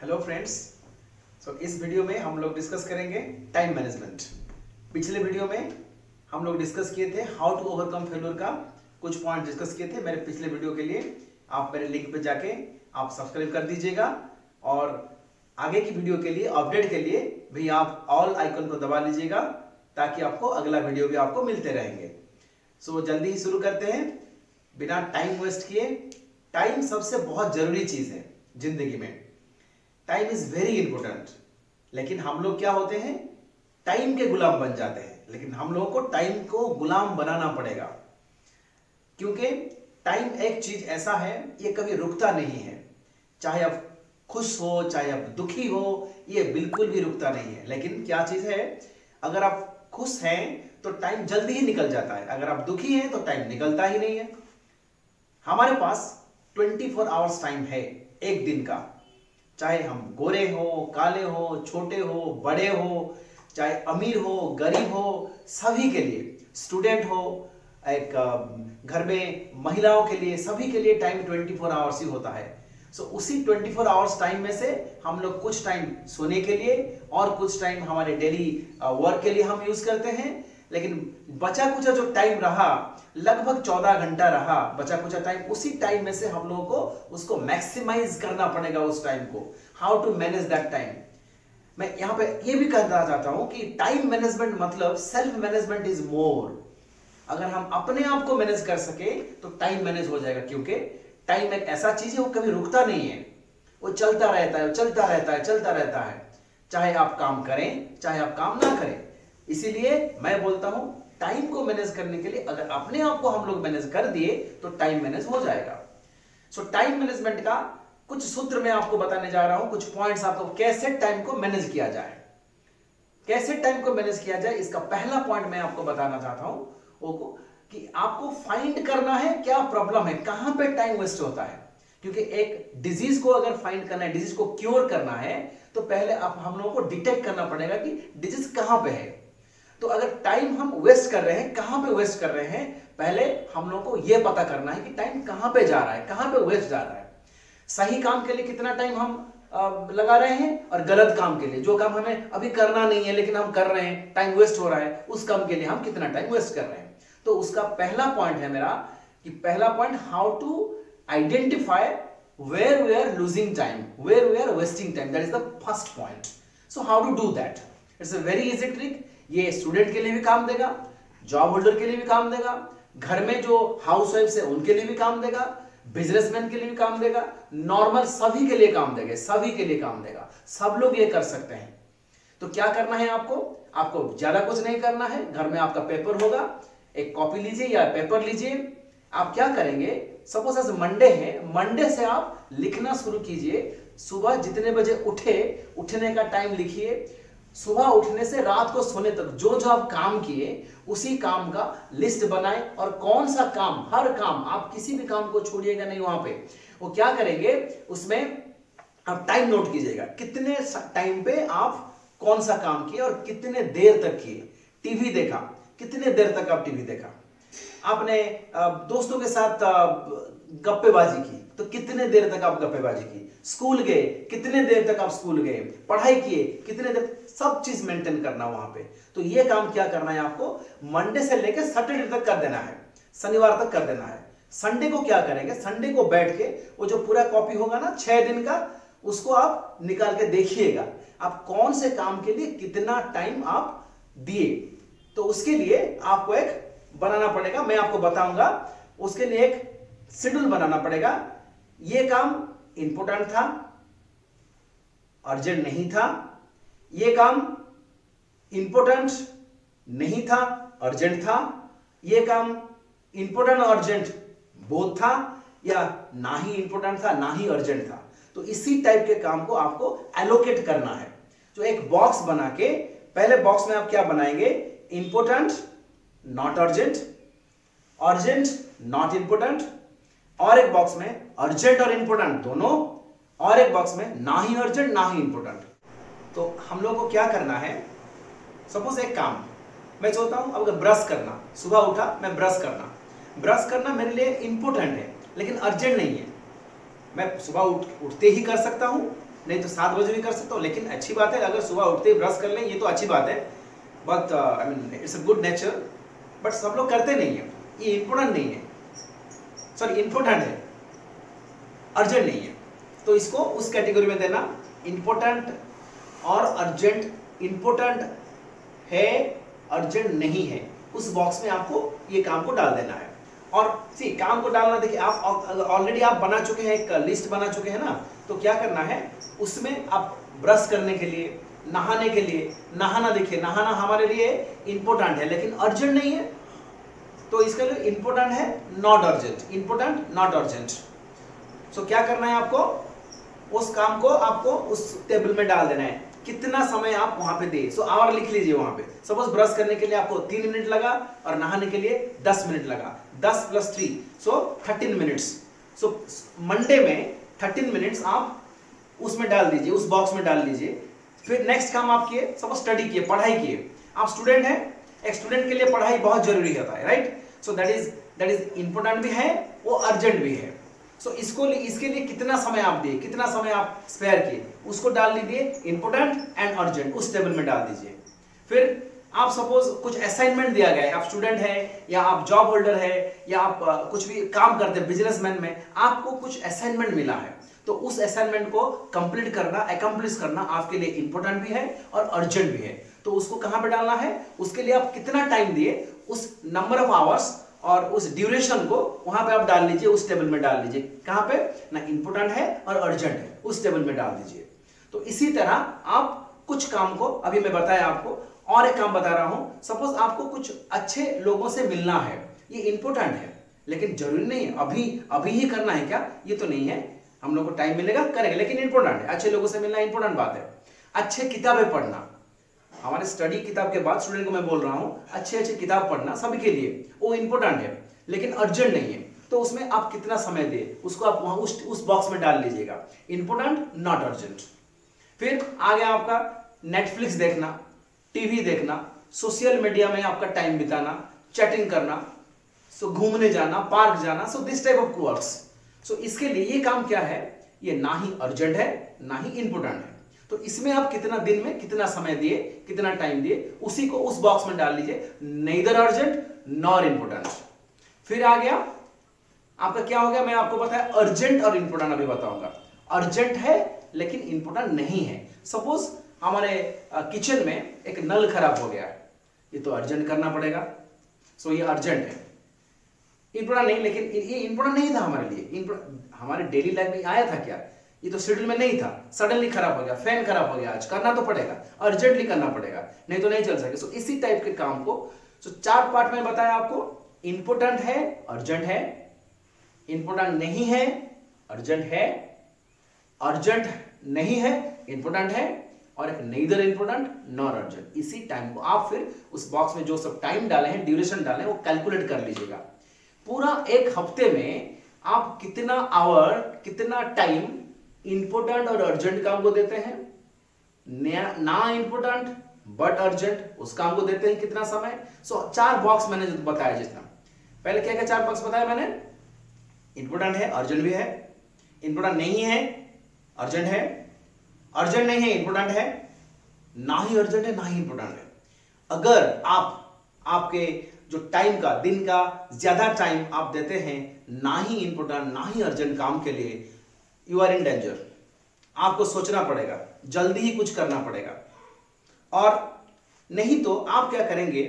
Hello friends. इस video में हम लोग डिस्कस करेंगे टाइम मैनेजमेंट। पिछले वीडियो में हम लोग डिस्कस किए थे हाउ टू ओवरकम फेल्योर का कुछ पॉइंट डिस्कस किए थे। मेरे पिछले वीडियो के लिए आप मेरे लिंक पे जाके आप सब्सक्राइब कर दीजिएगा और आगे की वीडियो के लिए अपडेट के लिए भी आप ऑल आइकन को दबा लीजिएगा ताकि आपको अगला वीडियो भी आपको मिलते रहेंगे। जल्दी ही शुरू करते हैं बिना टाइम वेस्ट किए। टाइम सबसे बहुत जरूरी चीज है जिंदगी में। टाइम इज वेरी इंपॉर्टेंट, लेकिन हम लोग क्या होते हैं, टाइम के गुलाम बन जाते हैं। लेकिन हम लोगों को टाइम को गुलाम बनाना पड़ेगा, क्योंकि टाइम एक चीज ऐसा है, ये कभी रुकता नहीं है। चाहे आप खुश हो, चाहे आप दुखी हो, ये बिल्कुल भी रुकता नहीं है। लेकिन क्या चीज है, अगर आप खुश हैं तो टाइम जल्दी ही निकल जाता है, अगर आप दुखी हैं तो टाइम निकलता ही नहीं है। हमारे पास 24 आवर्स टाइम है एक दिन का। चाहे हम गोरे हो, काले हो, छोटे हो, बड़े हो, चाहे अमीर हो, गरीब हो, सभी के लिए, स्टूडेंट हो, एक घर में महिलाओं के लिए, सभी के लिए टाइम 24 आवर्स ही होता है। उसी 24 आवर्स टाइम में से हम लोग कुछ टाइम सोने के लिए और कुछ टाइम हमारे डेली वर्क के लिए हम यूज करते हैं। लेकिन बचा कुचा जो टाइम रहा, लगभग 14 घंटा रहा बचा कुचा टाइम, उसी टाइम में से हम लोगों को उसको मैक्सिमाइज करना पड़ेगा। उस टाइम को how to manage that time. मैं यहां पे ये भी कहना चाहता हूं कि टाइम मैनेजमेंट मतलब सेल्फ मैनेजमेंट इज मोर। अगर हम अपने आप को मैनेज कर सके तो टाइम मैनेज हो जाएगा, क्योंकि टाइम एक ऐसा चीज है, वो कभी रुकता नहीं है, वो चलता रहता है, चलता रहता है, चलता रहता है, चाहे आप काम करें चाहे आप काम ना करें। इसीलिए मैं बोलता हूं टाइम को मैनेज करने के लिए अगर अपने आप को हम लोग मैनेज कर दिए तो टाइम मैनेज हो जाएगा। टाइम मैनेजमेंट का कुछ सूत्र मैं आपको बताने जा रहा हूं, कुछ पॉइंट्स आपको कैसे टाइम को मैनेज किया जाए, कैसे टाइम को मैनेज किया जाए। इसका पहला पॉइंट मैं आपको बताना चाहता हूं वो कि आपको फाइंड करना है क्या प्रॉब्लम है, कहां पे टाइम वेस्ट होता है। क्योंकि एक डिजीज को अगर फाइंड करना है, डिजीज को क्योर करना है, तो पहले आप हम लोगों को डिटेक्ट करना पड़ेगा कि डिजीज कहां पे है। तो अगर टाइम हम वेस्ट कर रहे हैं, कहां पे वेस्ट कर रहे हैं, पहले हम लोगों को यह पता करना है कि टाइम कहां पे जा रहा है, कहां पे वेस्ट जा रहा है। सही काम के लिए कितना टाइम हम लगा रहे हैं और गलत काम के लिए, जो काम हमें अभी करना नहीं है लेकिन हम कर रहे हैं, टाइम वेस्ट हो रहा है, उस काम के लिए हम कितना टाइम वेस्ट कर रहे हैं। तो उसका पहला पॉइंट है मेरा कि पहला point, how to identify where we are losing time, where we are wasting time. That is the first point. So how to do that, it's a very easy trick. ये स्टूडेंट के लिए भी काम देगा, जॉब होल्डर के लिए भी काम देगा, घर में जो हाउस वाइफ है उनके लिए भी काम देगा, बिजनेसमैन के लिए भी काम देगा, नॉर्मल सभी के लिए काम देगा, सभी के लिए काम देगा, सब लोग ये कर सकते हैं। तो क्या करना है आपको ज्यादा कुछ नहीं करना है। घर में आपका पेपर होगा, एक कॉपी लीजिए या पेपर लीजिए। आप क्या करेंगे, सपोज आज मंडे है, मंडे से आप लिखना शुरू कीजिए। सुबह जितने बजे उठने का टाइम लिखिए। सुबह उठने से रात को सोने तक जो जो आप काम किए उसी काम का लिस्ट बनाएं, और कौन सा काम, हर काम, आप किसी भी काम को छोड़िएगा नहीं। वहां पे वो क्या करेंगे, उसमें आप टाइम नोट कीजिएगा, कितने टाइम पे आप कौन सा काम किए और कितने देर तक किए। टीवी देखा, कितने देर तक आप टीवी देखा। आपने दोस्तों के साथ गप्पेबाजी की, तो कितने देर तक आप गप्पेबाजी की। स्कूल गए, कितने देर तक आप स्कूल गए। पढ़ाई किए, कितने देर, सब चीज मेंटेन करना वहां पे। तो ये काम क्या करना है आपको, मंडे से लेकर सैटरडे तक कर देना है, शनिवार तक कर देना है। संडे को क्या करेंगे, संडे को बैठ के वो जो पूरा कॉपी होगा ना 6 दिन का, उसको आप निकाल के देखिएगा आप कौन से काम के लिए कितना टाइम आप दिए। तो उसके लिए आपको एक बनाना पड़ेगा, मैं आपको बताऊंगा। उसके लिए एक शेड्यूल बनाना पड़ेगा। यह काम इंपॉर्टेंट था, अर्जेंट नहीं था। यह काम इंपॉर्टेंट नहीं था, अर्जेंट था। यह काम इंपॉर्टेंट और अर्जेंट बोथ था, या ना ही इंपॉर्टेंट था ना ही अर्जेंट था। तो इसी टाइप के काम को आपको एलोकेट करना है। तो एक बॉक्स बना के, पहले बॉक्स में आप क्या बनाएंगे, important not urgent, urgent not important, और एक बॉक्स में अर्जेंट और इंपॉर्टेंट दोनों, और एक बॉक्स में ना ही अर्जेंट ना ही इंपॉर्टेंट। तो हम लोग को क्या करना है, सपोज एक काम मैं चाहता हूं, अब ब्रश करना, सुबह उठा मैं ब्रश करना मेरे लिए इंपॉर्टेंट है लेकिन अर्जेंट नहीं है। मैं सुबह उठते ही कर सकता हूं, नहीं तो 7 बजे भी कर सकता हूँ, लेकिन अच्छी बात है अगर सुबह उठते ही ब्रश कर लें, ये तो अच्छी बात है, but I mean it's a good nature, but सब लोग करते नहीं है, ये इंपॉर्टेंट नहीं है, सॉरी इंपॉर्टेंट है, अर्जेंट नहीं है, तो इसको उस कैटेगरी में देना, इंपॉर्टेंट और अर्जेंट, इंपॉर्टेंट है अर्जेंट नहीं है, उस बॉक्स में आपको ये काम को डाल देना है। और सी काम को डालना, देखिए आप ऑलरेडी आप बना चुके हैं, एक लिस्ट बना चुके हैं ना, तो क्या करना है उसमें आप ब्रश करने के लिए, नहाने के लिए, नहाना, देखिए नहाना हमारे लिए इंपॉर्टेंट है लेकिन अर्जेंट नहीं है, तो इसके लिए इंपॉर्टेंट है not urgent, important not urgent. So क्या करना है आपको, उस काम को आपको उस टेबल में डाल देना है, कितना समय आप वहां पे दे, सो आवर लिख लीजिए वहां पे। सपोज ब्रश करने के लिए आपको 3 मिनट लगा और नहाने के लिए 10 मिनट लगा, 10 + 3 सो 13 मिनट्स। सो मंडे में 13 मिनट्स आप उसमें डाल दीजिए, उस बॉक्स में डाल दीजिए। फिर नेक्स्ट काम आप किए, सपोज स्टडी किए, पढ़ाई किए, आप स्टूडेंट हैं, एक स्टूडेंट के लिए पढ़ाई बहुत जरूरी होता है, right? So that is important भी है, वो अर्जेंट भी है। सो इसके लिए कितना समय आप दिए, कितना समय आप स्पेयर किए, उसको डाल दीजिए इंपॉर्टेंट एंड अर्जेंट, उस टेबल में डाल दीजिए। फिर आप सपोज कुछ असाइनमेंट दिया गया है, आप स्टूडेंट है या आप जॉब होल्डर है या आप कुछ भी काम करते हैं बिजनेसमैन में, आपको कुछ असाइनमेंट मिला है, तो उस असाइनमेंट को कंप्लीट करना, अकम्प्लिश करना आपके लिए इंपॉर्टेंट भी है और अर्जेंट भी है। तो उसको कहां पे डालना है, उसके लिए आप कितना टाइम दिए, उस नंबर ऑफ आवर्स और उस ड्यूरेशन को वहां पे आप डाल लीजिए, उस टेबल में डाल लीजिए। कहां पे ना, इंपॉर्टेंट है और अर्जेंट है, उस टेबल में डाल दीजिए। तो इसी तरह आप कुछ काम को, अभी मैं बताया आपको, और एक काम बता रहा हूं, सपोज आपको कुछ अच्छे लोगों से मिलना है, ये इंपॉर्टेंट है लेकिन जरूरी नहीं है अभी ही करना है, क्या ये तो नहीं है, हम लोग को टाइम मिलेगा करेंगे, लेकिन इंपॉर्टेंट है, अच्छे लोगों से मिलना इंपॉर्टेंट बात है। अच्छे किताबें पढ़ना, हमारे स्टडी किताब के बाद स्टूडेंट को मैं बोल रहा हूं, अच्छे अच्छे किताब पढ़ना सभी के लिए, वो इंपॉर्टेंट है लेकिन अर्जेंट नहीं है, तो उसमें आप कितना समय दे, उसको आप वहां उस बॉक्स में डाल लीजिएगा, इंपॉर्टेंट नॉट अर्जेंट। फिर आ गया आपका नेटफ्लिक्स देखना, टीवी देखना, सोशल मीडिया में आपका टाइम बिताना, चैटिंग करना, सो घूमने जाना, पार्क जाना, so this type of works. So इसके लिए ये काम क्या है, ये ना ही अर्जेंट है ना ही इंपॉर्टेंट है, तो इसमें आप कितना दिन में कितना समय दिए, कितना टाइम दिए, उसी को उस बॉक्स में डाल लीजिए, नेदर अर्जेंट नॉर इंपॉर्टेंट। फिर आ गया आपका क्या हो गया, मैं आपको बताया अर्जेंट और इंपॉर्टेंट अभी बताऊंगा। अर्जेंट है लेकिन इंपॉर्टेंट नहीं है, सपोज हमारे किचन में एक नल खराब हो गया है, ये तो अर्जेंट करना पड़ेगा, सो ये अर्जेंट है, इंपॉर्टेंट नहीं, लेकिन ये इंपॉर्टेंट नहीं था हमारे लिए, हमारे डेली लाइफ में आया था क्या, ये तो शेड्यूल में नहीं था, सडनली खराब हो गया, फैन खराब हो गया, आज करना तो पड़ेगा, अर्जेंटली करना पड़ेगा, नहीं तो नहीं चल सके। सो इसी टाइप के काम को 4 पार्ट में बताया आपको, इंपॉर्टेंट है अर्जेंट है, इंपॉर्टेंट नहीं है अर्जेंट है, अर्जेंट नहीं है इंपॉर्टेंट है, और एक नेदर इंपॉर्टेंट नॉर अर्जेंट। इसी टाइम को आप फिर उस बॉक्स में जो सब टाइम डाले हैं, ड्यूरेशन डाले हैं, वो कैलकुलेट कर लीजिएगा। पूरा एक हफ्ते में आप कितना आवर, कितना टाइम इंपॉर्टेंट और अर्जेंट काम को देते हैं, ना इंपॉर्टेंट बट अर्जेंट उस काम को देते हैं कितना समय। सो 4 बॉक्स मैंने जो बताया, जितना पहले क्या क्या 4 बॉक्स बताया मैंने, इंपॉर्टेंट है अर्जेंट भी है, इंपॉर्टेंट नहीं है अर्जेंट है, अर्जेंट नहीं है इंपॉर्टेंट है, ना ही अर्जेंट है ना ही इंपॉर्टेंट है। अगर आपके जो टाइम का, दिन का ज्यादा टाइम आप देते हैं ना ही इंपॉर्टेंट ना ही अर्जेंट काम के लिए, यू आर इन डेंजर, आपको सोचना पड़ेगा, जल्दी ही कुछ करना पड़ेगा। और नहीं तो आप क्या करेंगे,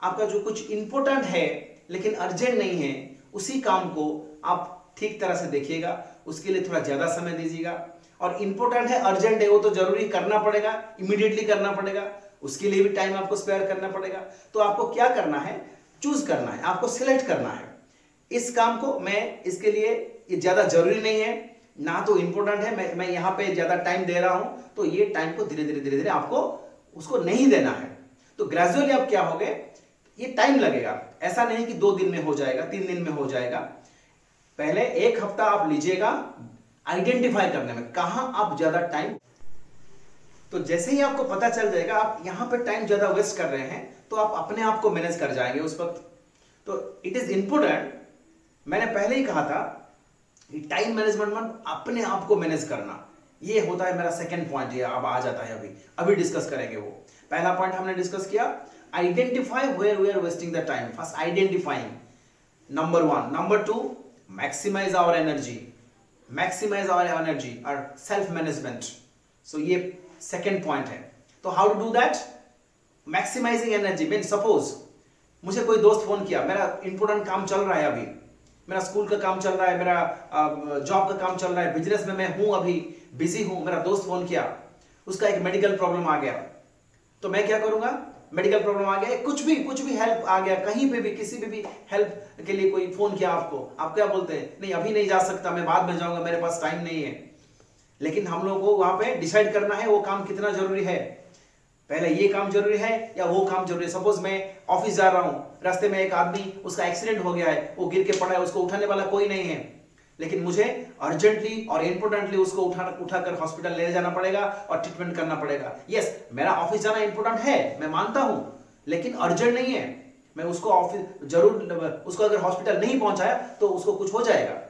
आपका जो कुछ इंपॉर्टेंट है लेकिन अर्जेंट नहीं है, उसी काम को आप ठीक तरह से देखिएगा, उसके लिए थोड़ा ज्यादा समय दीजिएगा। और इंपॉर्टेंट है अर्जेंट है, वो तो जरूरी करना पड़ेगा, इमीडिएटली करना पड़ेगा, उसके लिए भी टाइम आपको स्पेयर करना पड़ेगा। तो आपको क्या करना है, चूज करना है, आपको सिलेक्ट करना है इस काम को। मैं इसके लिए, ये ज्यादा जरूरी नहीं है ना तो इंपॉर्टेंट है, मैं यहां पे ज्यादा टाइम दे रहा हूं, तो ये टाइम को धीरे धीरे आपको उसको नहीं देना है। तो ग्रेजुअली आप क्या होगे, ये टाइम लगेगा, ऐसा नहीं कि 2 दिन में हो जाएगा, 3 दिन में हो जाएगा। पहले 1 हफ्ता आप लीजिएगा आइडेंटिफाई करने में, कहां आप ज्यादा टाइम, तो जैसे ही आपको पता चल जाएगा आप यहां पे टाइम ज्यादा वेस्ट कर रहे हैं, तो आप अपने आप को मैनेज कर जाएंगे उस वक्त। तो इट इज इंपॉर्टेंट, मैंने पहले ही कहा था, टाइम मैनेजमेंट अपने आप को मैनेज करना, ये होता है मेरा सेकंड पॉइंट, ये अब आ जाता है, अभी डिस्कस करेंगे वो। पहला पॉइंट हमने डिस्कस किया, identify where we are wasting the time, first identifying, number 1। Number 2, maximise our energy, और सेल्फ मैनेजमेंट। सो ये सेकंड पॉइंट है। तो how to do that? Maximising energy mean, suppose मुझे कोई दोस्त फोन किया, मेरा इंपॉर्टेंट काम चल रहा है, अभी मेरा स्कूल का काम चल रहा है, मेरा जॉब का काम चल रहा है, बिजनेस में मैं हूं, अभी बिजी हूं, मेरा दोस्त फोन किया, उसका एक मेडिकल प्रॉब्लम आ गया, तो मैं क्या करूंगा? मेडिकल प्रॉब्लम आ गया, कुछ भी हेल्प आ गया, कहीं पे भी किसी पे भी हेल्प के लिए कोई फोन किया आपको, आप क्या बोलते हैं? नहीं अभी नहीं जा सकता, मैं बाद में जाऊंगा, मेरे पास टाइम नहीं है। लेकिन हम लोगों को वहां पे डिसाइड करना है वो काम कितना जरूरी है, पहले ये काम जरूरी है या वो काम जरूरी है। सपोज मैं ऑफिस जा रहा हूं, रास्ते में एक आदमी, उसका एक्सीडेंट हो गया है, वो गिर के पड़ा है, उसको उठाने वाला कोई नहीं है, लेकिन मुझे अर्जेंटली और इंपोर्टेंटली उसको उठाकर हॉस्पिटल ले जाना पड़ेगा और ट्रीटमेंट करना पड़ेगा। यस, मेरा ऑफिस जाना इंपोर्टेंट है, मैं मानता हूं, लेकिन अर्जेंट नहीं है। मैं उसको ऑफिस जरूर, उसको अगर हॉस्पिटल नहीं पहुंचाया तो उसको कुछ हो जाएगा,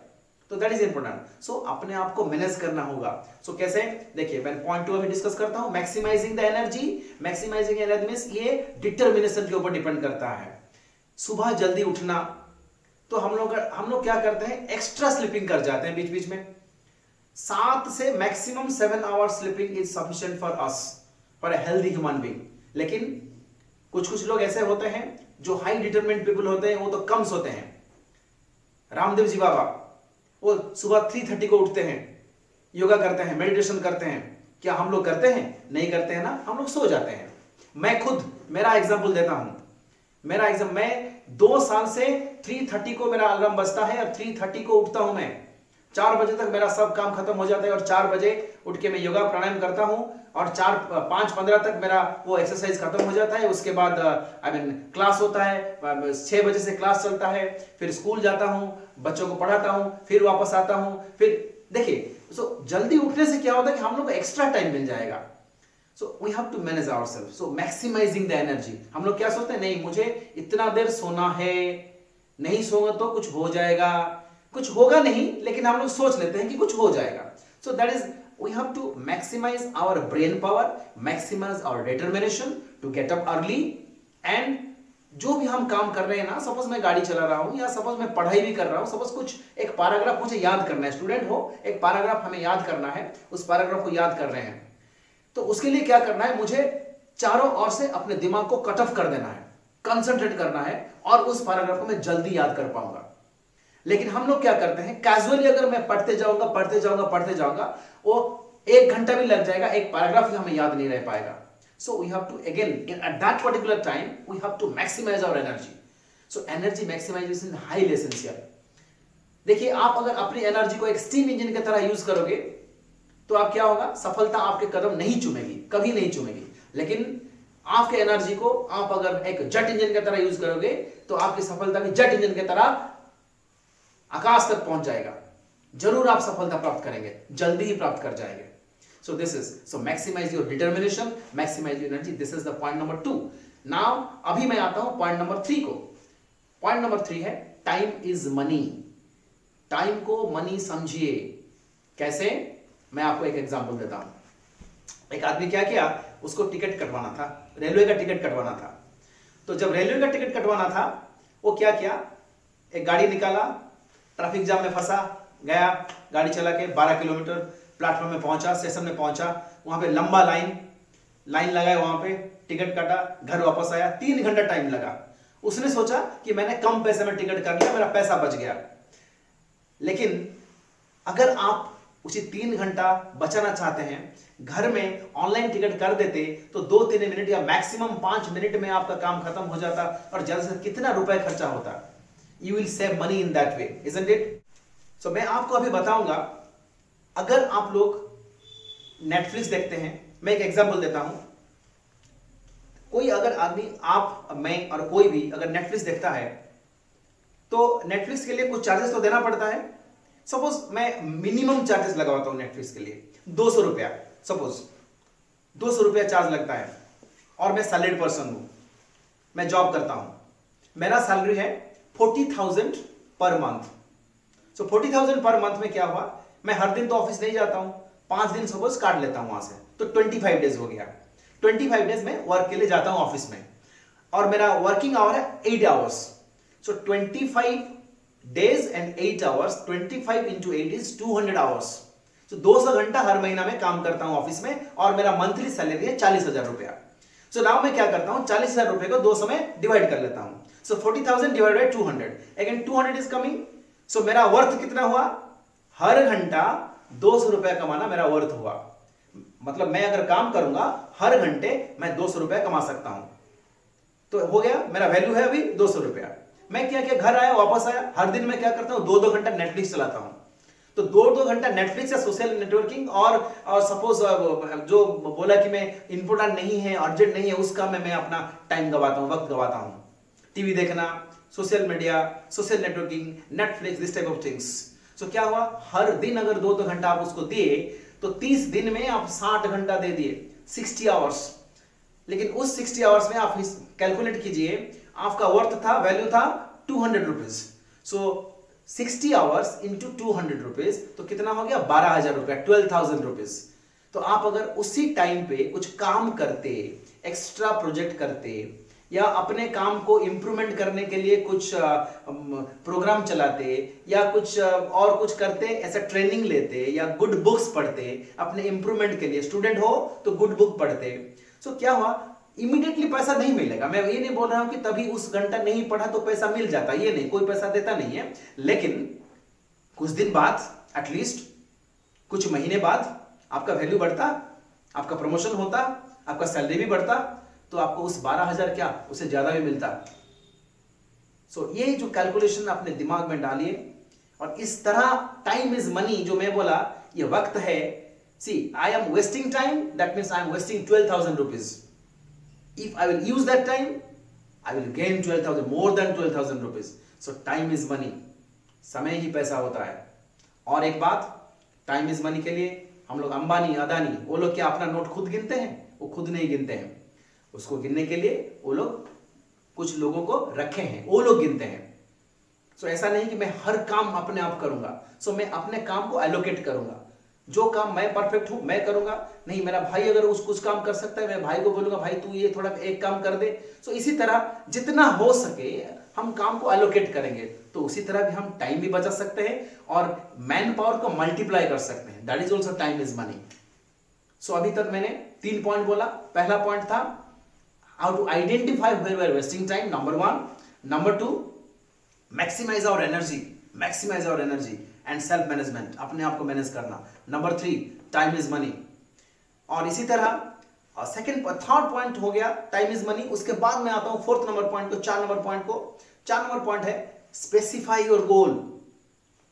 तो दैट इज इंपोर्टेंट। सो अपने आप को मैनेज करना होगा। सो कैसे? देखिए मैं पॉइंट 2 अभी डिस्कस करता हूं, maximising the energy. Maximising energy means ये डिटरमिनेशन के ऊपर डिपेंड करता है। सुबह जल्दी उठना, तो हम लोग क्या करते हैं? एक्स्ट्रा स्लीपिंग कर जाते हैं बीच बीच में। 7 से maximum 7 hours sleeping is sufficient for us, for a healthy human being. लेकिन कुछ लोग ऐसे होते हैं जो हाई डिटरमिनेड पीपल होते हैं, वो तो कम सोते हैं। रामदेव जी बाबा, वो सुबह 3:30 को उठते हैं, योगा करते हैं, मेडिटेशन करते हैं। क्या हम लोग करते हैं? नहीं करते हैं ना, हम लोग सो जाते हैं। मैं खुद मेरा एग्जांपल देता हूं, मैं 2 साल से 3:30 को मेरा अलार्म बजता है और 3:30 को उठता हूं मैं। 4 बजे तक मेरा सब काम खत्म हो जाता है और 4 बजे उठ के मैं योगा प्राणायाम करता हूं और 5:15 तक मेरा वो एक्सरसाइज खत्म हो जाता है। उसके बाद क्लास होता है, 6 बजे से क्लास चलता है, फिर स्कूल जाता हूं, बच्चों को पढ़ाता हूं, फिर वापस आता हूं। फिर देखिए, सो जल्दी उठने से क्या होता है कि हम लोग को एक्स्ट्रा टाइम मिल जाएगा। So we have to manage ourselves. So maximizing the energy. हम लोग क्या सोचते हैं? नहीं मुझे इतना देर सोना है, नहीं सोऊंगा तो कुछ हो जाएगा, कुछ होगा नहीं, लेकिन हम लोग सोच लेते हैं कि कुछ हो जाएगा। So that is, we have to maximize our brain power, maximize our determination to get up early, and जो भी हम काम कर रहे हैं ना, सपोज मैं गाड़ी चला रहा हूं या सपोज मैं पढ़ाई भी कर रहा हूं, सपोज कुछ एक पैराग्राफ मुझे याद करना है, स्टूडेंट हो, एक पैराग्राफ हमें याद करना है, उस पैराग्राफ को याद कर रहे हैं, तो उसके लिए क्या करना है? मुझे चारों ओर से अपने दिमाग को कट ऑफ कर देना है, कंसंट्रेट करना है, और उस पैराग्राफ को मैं जल्दी याद कर पाऊंगा। लेकिन हम लोग क्या करते हैं? कैजुअली अगर मैं पढ़ते जाऊंगा, वो 1 घंटा भी लग जाएगा, एक पैराग्राफ ही हमें याद नहीं रह पाएगा। So we have to again at that particular time we have to maximise our energy. So energy maximisation highly essential. देखिए, आप अगर अपनी एनर्जी को एक स्टीम इंजन की तरह यूज करोगे तो आप क्या होगा? सफलता आपके कदम नहीं चूमेगी, कभी नहीं चूमेगी। लेकिन आपके एनर्जी को आप अगर एक जेट इंजन की तरह यूज करोगे तो आपकी सफलता भी जेट इंजन की तरह आकाश तक पहुंच जाएगा। जरूर आप सफलता प्राप्त करेंगे, जल्दी ही प्राप्त कर जाएंगे। So maximise your determination, maximise your energy. This is the point number 2। Now अभी मैं आता हूं पॉइंट नंबर 3 को। पॉइंट नंबर 3 है टाइम इज मनी। टाइम को मनी समझिए। कैसे? मैं आपको एक एग्जांपल देता हूं। एक आदमी क्या किया, उसको टिकट कटवाना था, रेलवे का टिकट कटवाना था। तो जब रेलवे का टिकट कटवाना था, वो क्या किया? एक गाड़ी निकाला, ट्रैफिक जाम में फंसा, गया गाड़ी चला के 12 किलोमीटर, प्लेटफॉर्म में पहुंचा, स्टेशन में पहुंचा, वहां पे लंबा लाइन लगाया, वहां पे टिकट काटा, घर वापस आया, 3 घंटा टाइम लगा। उसने सोचा कि मैंने कम पैसे में टिकट कर लिया, मेरा पैसा बच गया। लेकिन अगर आप उसी 3 घंटा बचाना चाहते हैं, घर में ऑनलाइन टिकट कर देते तो 2-3 मिनट या मैक्सिमम 5 मिनट में आपका काम खत्म हो जाता और ज्यादा से कितना रुपए खर्चा होता। You will save money in that way, isn't it? So मैं आपको अभी बताऊंगा, अगर आप लोग नेटफ्लिक्स देखते हैं, मैं एक एग्जांपल देता हूं। कोई अगर आदमी, आप, मैं और कोई भी अगर नेटफ्लिक्स देखता है तो नेटफ्लिक्स के लिए कुछ चार्जेस तो देना पड़ता है। सपोज मैं मिनिमम चार्जेस लगाता हूं नेटफ्लिक्स के लिए 200 रुपया, सपोज 200 रुपया चार्ज लगता है, और मैं सैलरीड पर्सन हूं, मैं जॉब करता हूं, मेरा सैलरी है 40,000 पर मंथ। सो 40,000 पर मंथ में क्या हुआ? मैं हर दिन तो ऑफिस नहीं जाता हूं, 5 दिन सपोज काट लेता हूं वहां से, तो 25 डेज हो गया। 25 डेज में वर्क के लिए जाता हूं ऑफिस में, और मेरा वर्किंग आवर है 8 hours. So 25 days and 8 hours, 25 into 8 is 200 hours. So 200 घंटा हर महीना में काम करता हूं ऑफिस में, और मेरा मंथली सैलरी है 40,000 रुपया। सो नाउ मैं क्या करता हूं, 40,000 रुपए को 200 में डिवाइड कर लेता हूं। So 40,000 divide by 200, again 200 is coming. So मेरा वर्थ कितना हुआ, हर घंटा 200 रुपया कमाना मेरा वर्थ हुआ। मतलब मैं अगर काम करूंगा हर घंटे मैं 200 रुपया कमा सकता हूं, तो हो गया मेरा वैल्यू है अभी 200 रुपया। मैं क्या किया, घर आया, वापस आया, हर दिन मैं क्या करता हूं, 2-2 घंटा नेटफ्लिक्स चलाता हूं। तो 2-2 घंटा नेटफ्लिक्स या सोशल नेटवर्किंग, और सपोज जो बोला कि मैं इंपोर्टेंट नहीं है, अर्जेंट नहीं है, उस काम में मैं अपना टाइम गवाता हूं, वक्त गवाता हूं। टीवी देखना, social media, social networking, Netflix, this type of things. So क्या हुआ, हर दिन अगर 2-2 घंटा आप उसको दिए, तो 30 दिन में आप 60 घंटा दे दिए, 60 आवर्स। लेकिन उस 60 आवर्स में आप कैलकुलेट कीजिए, आपका वर्थ था, वैल्यू था 200 रुपीज। सो 60 आवर्स इंटू 200 रुपीज, तो कितना हो गया, 12,000 रुपया, 12,000 रुपीज। तो आप अगर उसी टाइम पे कुछ काम करते, एक्स्ट्रा प्रोजेक्ट करते, या अपने काम को इंप्रूवमेंट करने के लिए कुछ प्रोग्राम चलाते, या कुछ और कुछ करते, ऐसा ट्रेनिंग लेते, या गुड बुक्स पढ़ते अपने इंप्रूवमेंट के लिए, स्टूडेंट हो तो गुड बुक पढ़ते, सो क्या हुआ, इमीडिएटली पैसा नहीं मिलेगा। मैं ये नहीं बोल रहा हूं कि तभी उस घंटा नहीं पढ़ा तो पैसा मिल जाता, ये नहीं, कोई पैसा देता नहीं है। लेकिन कुछ दिन बाद, एटलीस्ट कुछ महीने बाद आपका वैल्यू बढ़ता, आपका प्रमोशन होता, आपका सैलरी भी बढ़ता, तो आपको उस 12,000 क्या, उससे ज्यादा भी मिलता। सो ये जो कैलकुलेशन अपने दिमाग में डालिए, और इस तरह टाइम इज मनी जो मैं बोला, ये वक्त है। See, I am wasting time, that means I am wasting 12,000 rupees. If I will use that time, I will gain 12,000, more than 12,000 rupees. So time is money. समय ही पैसा होता है। और एक बात, टाइम इज मनी के लिए हम लोग अंबानी, अदानी, वो लोग क्या अपना नोट खुद गिनते हैं? वो खुद नहीं गिनते हैं। उसको गिनने के लिए वो लोग कुछ लोगों को रखे हैं, वो लोग गिनते हैं। सो ऐसा नहीं कि मैं हर काम अपने आप करूंगा। सो मैं अपने काम को एलोकेट करूंगा। जो काम मैं परफेक्ट हूं मैं करूंगा, नहीं मेरा भाई अगर उस कुछ काम कर सकता है, मैं भाई को बोलूंगा भाई तू ये थोड़ा एक काम कर दे। सो इसी तरह जितना हो सके हम काम को एलोकेट करेंगे, तो उसी तरह भी हम टाइम भी बचा सकते हैं और मैन पावर को मल्टीप्लाई कर सकते हैं। That is also time is money. So अभी तक मैंने 3 पॉइंट बोला। पहला पॉइंट था how to identify where we are wasting time, number 1। Number 2, maximise our energy and self management, अपने आप को मैनेज करना। Number 3, time is money. और इसी तरह थर्ड पॉइंट हो गया टाइम इज मनी। उसके बाद मैं आता हूं 4th नंबर पॉइंट को, 4 नंबर पॉइंट को। 4 नंबर पॉइंट है स्पेसिफाई योर गोल।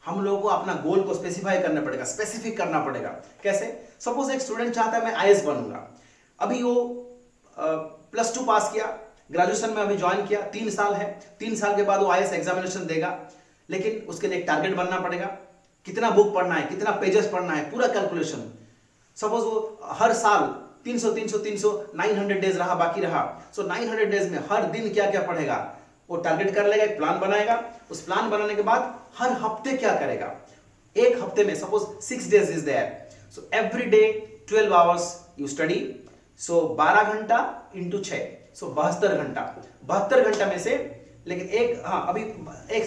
हम लोगों को अपना गोल को स्पेसिफाई करना पड़ेगा, स्पेसिफिक करना पड़ेगा। कैसे? सपोज एक स्टूडेंट चाहता है मैं आईएएस बनूंगा। अभी वो +2 पास किया, ग्रेजुएशन में अभी ज्वाइन किया, 3 साल है। 3 साल के बाद वो आईएएस एग्जामिनेशन देगा, लेकिन उसके लिए एक टारगेट बनना पड़ेगा। कितना बुक पढ़ना है, कितना पेजेस पढ़ना है, पूरा कैलकुलेशन। सपोज वो हर साल 300 900 डेज रहा, बाकी रहा। सो 900 डेज में हर दिन क्या क्या पढ़ेगा वो टारगेट कर लेगा, एक प्लान बनाएगा। उस प्लान बनाने के बाद हर हफ्ते क्या करेगा, एक हफ्ते में suppose 6 days is there, so every day 12 hours you study. So 12 घंटा इंटू 6, सो 72 घंटा। 72 घंटा में से लेकिन अभी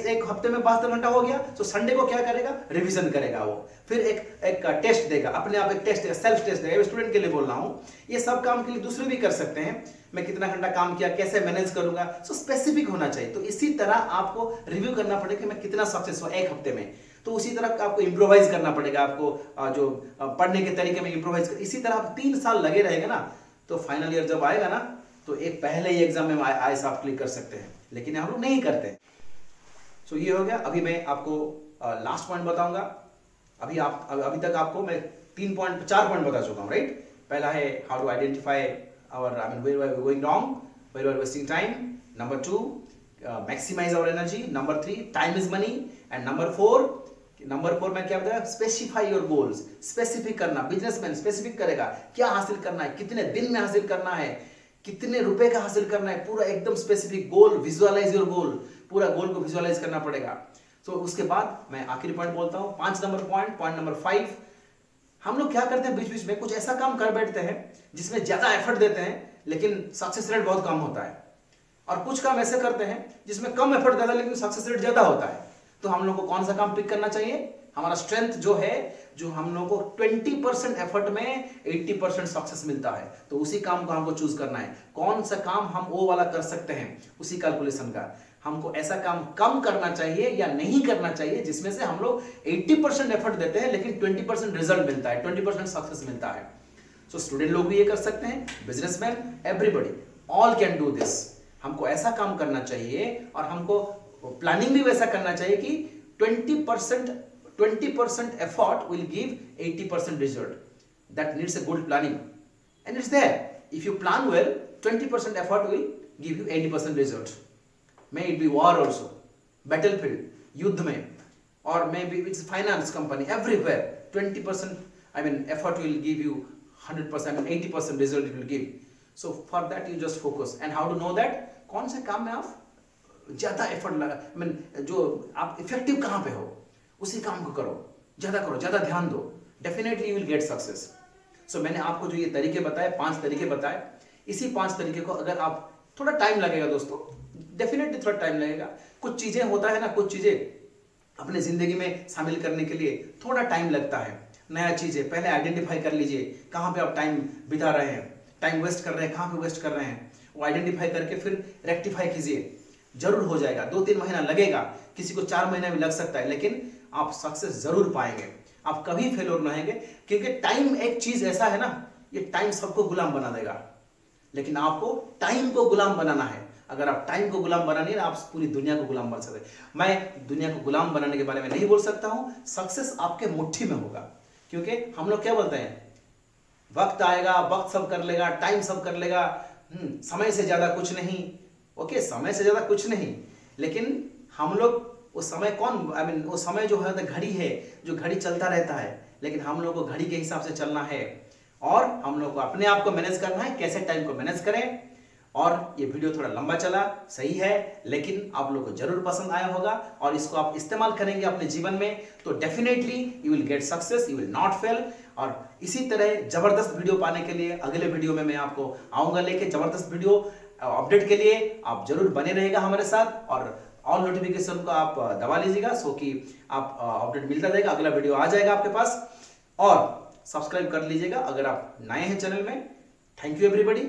एक हफ्ते में 72 घंटा हो गया, तो संडे को क्या करेगा, रिवीजन करेगा वो। फिर एक टेस्ट देगा, अपने आप एक टेस्ट देगा, सेल्फ टेस्ट देगा। स्टूडेंट के लिए बोल रहा हूं, ये सब काम के लिए दूसरे भी कर सकते हैं। मैं कितना घंटा काम किया, कैसे मैनेज करूंगा, सो स्पेसिफिक होना चाहिए। तो इसी तरह आपको रिव्यू करना पड़ेगा कि मैं कितना सक्सेस हुआ एक हफ्ते में। तो उसी तरह आपको इंप्रोवाइज करना पड़ेगा, आपको जो पढ़ने के तरीके में इंप्रोवाइज कर। इसी तरह आप 3 साल लगे रहेगा ना, तो फाइनल ईयर जब आएगा ना, तो एक पहले ही एग्जाम में आईएएस आप क्लिक कर सकते हैं, लेकिन हम लोग नहीं करते। सो ये हो गया। अभी मैं आपको लास्ट पॉइंट बताऊंगा। अभी तक आपको मैं 4 पॉइंट बता चुका हूं, राइट। पहला है how to identify our where we are going wrong, where we are wasting time. Number 2, maximise our energy. Number 3, time is money. And number 4 मैं क्या बताया, स्पेसिफाई योर गोल्स। स्पेसिफिक करना, बिजनेसमैन स्पेसिफिक करेगा क्या हासिल करना है, कितने दिन में हासिल करना है, कितने रुपए का हासिल करना है, पूरा एकदम specific goal. Visualise your goal, पूरा गोल को विजुअलाइज करना पड़ेगा। तो उसके बाद मैं आखिरी पॉइंट बोलता हूं, 5 नंबर पॉइंट नंबर 5, हम लोग क्या करते हैं, बीच बीच में कुछ ऐसा काम कर बैठते हैं जिसमें ज्यादा एफर्ट देते हैं लेकिन सक्सेस रेट बहुत कम होता है, और कुछ काम ऐसे करते हैं जिसमें कम एफर्ट ज्यादा लेकिन सक्सेस रेट ज्यादा होता है। तो हम लोग को कौन सा काम पिक करना चाहिए? हमारा स्ट्रेंथ जो है, जो हम लोग को 20% एफर्ट में 80% सक्सेस मिलता है, तो उसी काम को हमको चूज करना है। कौन सा काम हम वो वाला कर सकते हैं, उसी कैलकुलेशन का हमको ऐसा काम कम करना चाहिए या नहीं करना चाहिए जिसमें से हम लोग 80% एफर्ट देते हैं लेकिन 20% रिजल्ट मिलता है, 20% सक्सेस मिलता है। सो स्टूडेंट लोग भी ये कर सकते हैं, businessman, everybody, all can do this. हमको ऐसा काम करना चाहिए और हमको प्लानिंग भी वैसा करना चाहिए कि 20% effort will give 80% result. That needs a good planning, and it's there. If you plan well, 20% effort will give you 80% result. May it be war also, battlefield, युद्ध में, or maybe it's finance company, everywhere 20% effort will give you 100%, 80% result it will give. So for that you just focus. And how to know that? कौन से काम में आप ज्यादा effort लगा, जो आप इफेक्टिव कहां पे हो उसी काम को करो, ज्यादा ध्यान दो, definitely you will get success. So मैंने आपको जो ये तरीके बताए, 5 तरीके बताए, इसी 5 तरीके को अगर आप, थोड़ा टाइम लगेगा दोस्तों, डेफिनेटली थोड़ा टाइम लगेगा। कुछ चीजें होता है ना, कुछ चीजें अपने जिंदगी में शामिल करने के लिए थोड़ा टाइम लगता है। नया चीज है, पहले आइडेंटिफाई कर लीजिए कहां पे आप टाइम बिता रहे हैं, टाइम वेस्ट कर रहे हैं, कहां पे वेस्ट कर रहे हैं, वो आइडेंटिफाई करके फिर रेक्टिफाई कीजिए। जरूर हो जाएगा, 2-3 महीना लगेगा, किसी को 4 महीना भी लग सकता है, लेकिन आप सक्सेस जरूर पाएंगे, आप कभी फेलियर नहीं होंगे। क्योंकि टाइम एक चीज ऐसा है ना, ये टाइम सबको गुलाम बना देगा, लेकिन आपको टाइम को गुलाम बनाना है। अगर आप टाइम को गुलाम बनानी है, आप पूरी दुनिया को गुलाम बना सकते हैं। मैं दुनिया को गुलाम बनाने के बारे में नहीं बोल सकता हूं, सक्सेस आपके मुट्ठी में होगा। क्योंकि हम लोग क्या बोलते हैं, वक्त आएगा, वक्त सब कर लेगा, टाइम सब कर लेगा, समय से ज्यादा कुछ नहीं। ओके, समय से ज्यादा कुछ नहीं, लेकिन हम लोग वो समय वो समय जो है घड़ी है, जो घड़ी चलता रहता है, लेकिन हम लोग को घड़ी के हिसाब से चलना है और हम लोग को अपने आप को मैनेज करना है, कैसे टाइम को मैनेज करें। और ये वीडियो थोड़ा लंबा चला, सही है, लेकिन आप लोग को जरूर पसंद आया होगा और इसको आप इस्तेमाल करेंगे अपने जीवन में तो definitely you will get success, you will not fail. और इसी तरह जबरदस्त वीडियो पाने के लिए अगले वीडियो में मैं आपको आऊंगा लेके जबरदस्त वीडियो अपडेट के लिए। आप जरूर बने रहेगा हमारे साथ और ऑल नोटिफिकेशन को आप दबा लीजिएगा, सो कि आप अपडेट मिलता रहेगा, अगला वीडियो आ जाएगा आपके पास। और सब्सक्राइब कर लीजिएगा अगर आप नए हैं चैनल में। Thank you everybody.